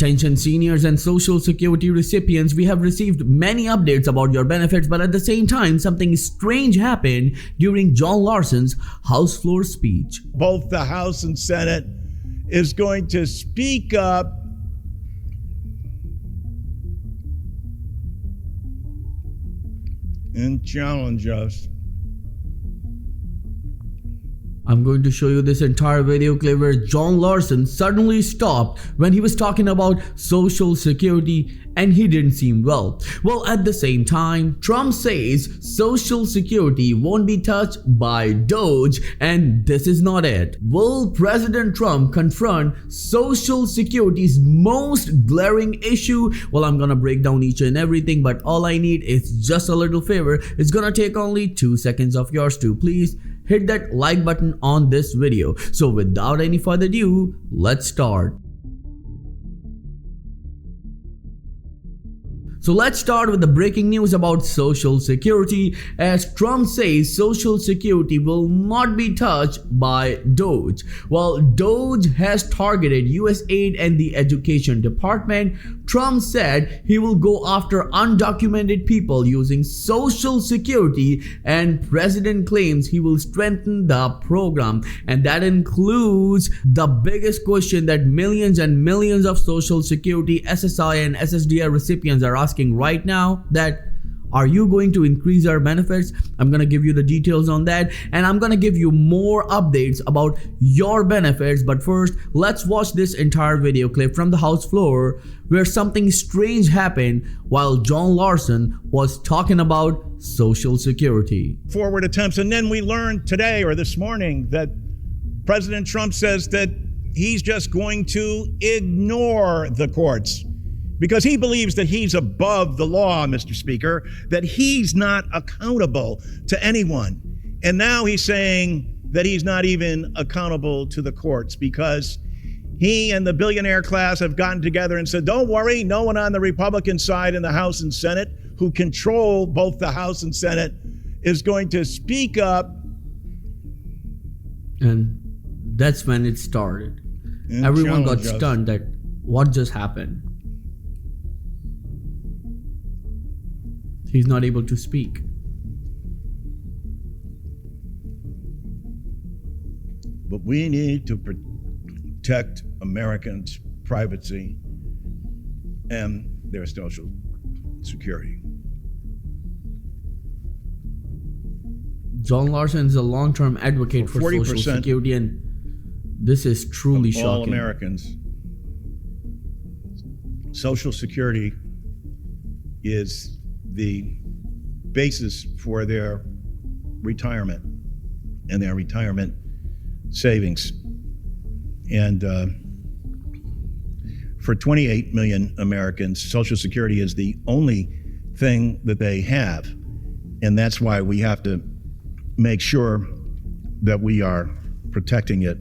Attention seniors and Social Security recipients, we have received many updates about your benefits, but at the same time, something strange happened during John Larson's House floor speech. Both the House and Senate is going to speak up and challenge us. I'm going to show you this entire video clip where John Larson suddenly stopped when he was talking about Social Security and he didn't seem well. Well, at the same time, Trump says Social Security won't be touched by DOGE, and this is not it. Will President Trump confront Social Security's most glaring issue? Well, I'm gonna break down each and everything, but all I need is just a little favor. It's gonna take only 2 seconds of yours too. Please hit that like button on this video. So without any further ado, let's start. So let's start with the breaking news about Social Security, as Trump says Social Security will not be touched by DOGE. Well, DOGE has targeted USAID and the Education Department. Trump said he will go after undocumented people using Social Security, and President claims he will strengthen the program. And that includes the biggest question that millions and millions of Social Security SSI and SSDI recipients are asking right now, that are you going to increase our benefits? I'm going to give you the details on that, and I'm going to give you more updates about your benefits. But first, let's watch this entire video clip from the House floor where something strange happened while John Larson was talking about Social Security. Forward attempts, and then we learned today or this morning that President Trump says that he's just going to ignore the courts, because he believes that he's above the law, Mr. Speaker, that he's not accountable to anyone. And now he's saying that he's not even accountable to the courts, because he and the billionaire class have gotten together and said, don't worry, no one on the Republican side in the House and Senate, who control both the House and Senate, is going to speak up. And that's when it started. Everyone got stunned that what just happened. He's not able to speak. But we need to protect Americans' privacy and their Social Security. John Larson is a long-term advocate for Social Security, and this is truly shocking. All Americans, Social Security is the basis for their retirement and their retirement savings. And for 28 million Americans, Social Security is the only thing that they have. And that's why we have to make sure that we are protecting it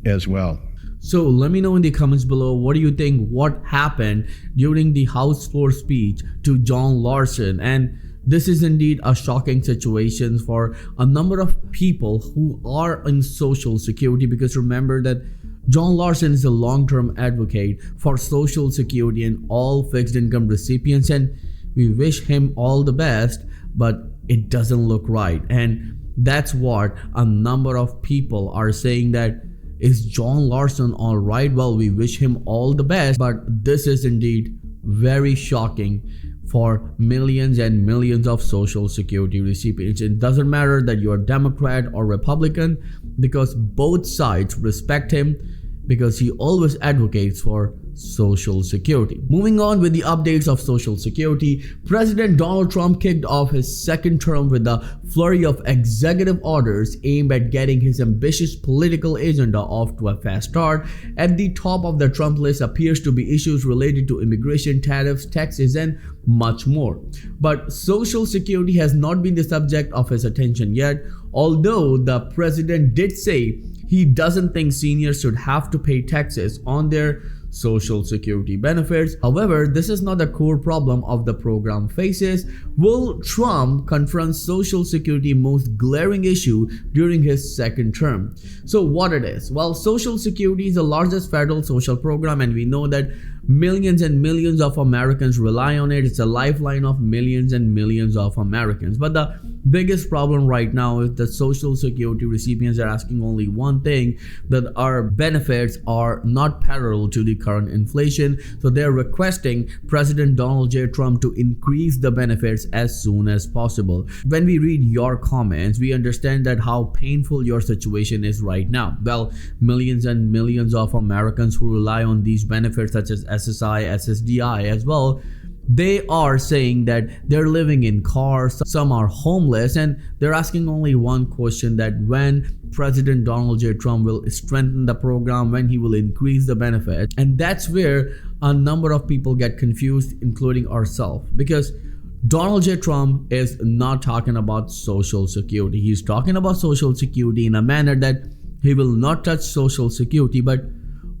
as well. So let me know in the comments below, what do you think what happened during the House floor speech to John Larson? And this is indeed a shocking situation for a number of people who are in Social Security, because remember that John Larson is a long-term advocate for Social Security and all fixed income recipients, and we wish him all the best, but it doesn't look right. And that's what a number of people are saying, that is John Larson all right? Well, we wish him all the best, but this is indeed very shocking for millions and millions of Social Security recipients. It doesn't matter that you're Democrat or Republican, because both sides respect him, because he always advocates for Social Security. Moving on with the updates of Social Security, President Donald Trump kicked off his second term with a flurry of executive orders aimed at getting his ambitious political agenda off to a fast start. At the top of the Trump list appears to be issues related to immigration, tariffs, taxes, and much more. But Social Security has not been the subject of his attention yet, although the president did say he doesn't think seniors should have to pay taxes on their Social Security benefits. However, this is not the core problem of the program faces. Will Trump confront Social Security most glaring issue during his second term? So what it is? Well, Social Security is the largest federal social program, and we know that millions and millions of Americans rely on it. It's a lifeline of millions and millions of Americans. But the biggest problem right now is that Social Security recipients are asking only one thing, that our benefits are not parallel to the current inflation. So they're requesting President Donald J. Trump to increase the benefits as soon as possible. When we read your comments, we understand that how painful your situation is right now. Well, millions and millions of Americans who rely on these benefits such as SSI, SSDI as well, they are saying that they're living in cars, some are homeless, and they're asking only one question, that when President Donald J. Trump will strengthen the program, when he will increase the benefit. And that's where a number of people get confused, including ourselves, because Donald J. Trump is not talking about Social Security. He's talking about Social Security in a manner that he will not touch Social Security. But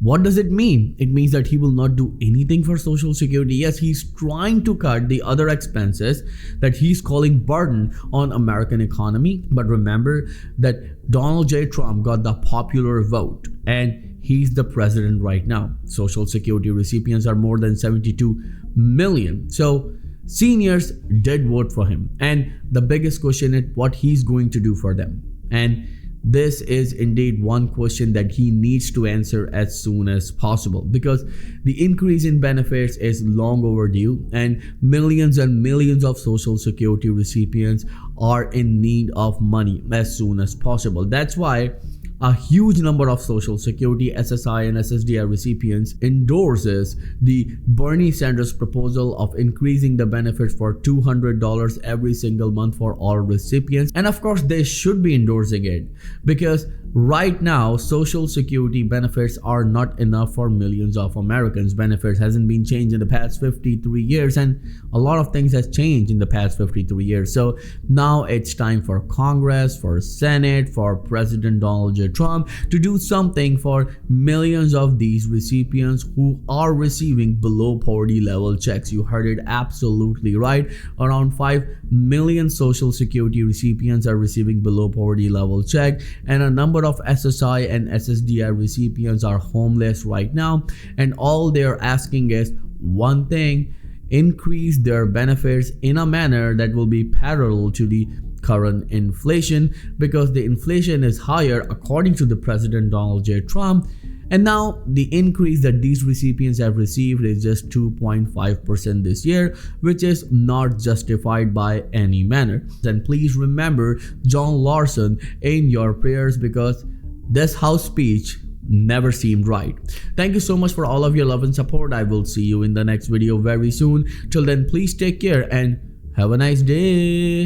what does it mean? It means that he will not do anything for Social Security. Yes, he's trying to cut the other expenses that he's calling burden on American economy. But remember that Donald J. Trump got the popular vote, and he's the president right now. Social Security recipients are more than 72 million. So seniors did vote for him. And the biggest question is what he's going to do for them. And this is indeed one question that he needs to answer as soon as possible, because the increase in benefits is long overdue, and millions of Social Security recipients are in need of money as soon as possible. That's why a huge number of Social Security, SSI and SSDI recipients endorses the Bernie Sanders proposal of increasing the benefits for $200 every single month for all recipients. And of course, they should be endorsing it, because right now Social Security benefits are not enough for millions of Americans. Benefits hasn't been changed in the past 53 years, and a lot of things has changed in the past 53 years. So now it's time for Congress, for Senate, for President Donald J. Trump to do something for millions of these recipients who are receiving below poverty level checks. You heard it absolutely right. Around 5 million Social Security recipients are receiving below poverty level check, and a number of SSI and SSDI recipients are homeless right now. And all they're asking is one thing: increase their benefits in a manner that will be parallel to the current inflation, because the inflation is higher according to the President Donald J. Trump. And now the increase that these recipients have received is just 2.5% this year, which is not justified by any manner. Then please remember John Larson in your prayers, because this House speech never seemed right. Thank you so much for all of your love and support. I will see you in the next video very soon. Till then, please take care and have a nice day.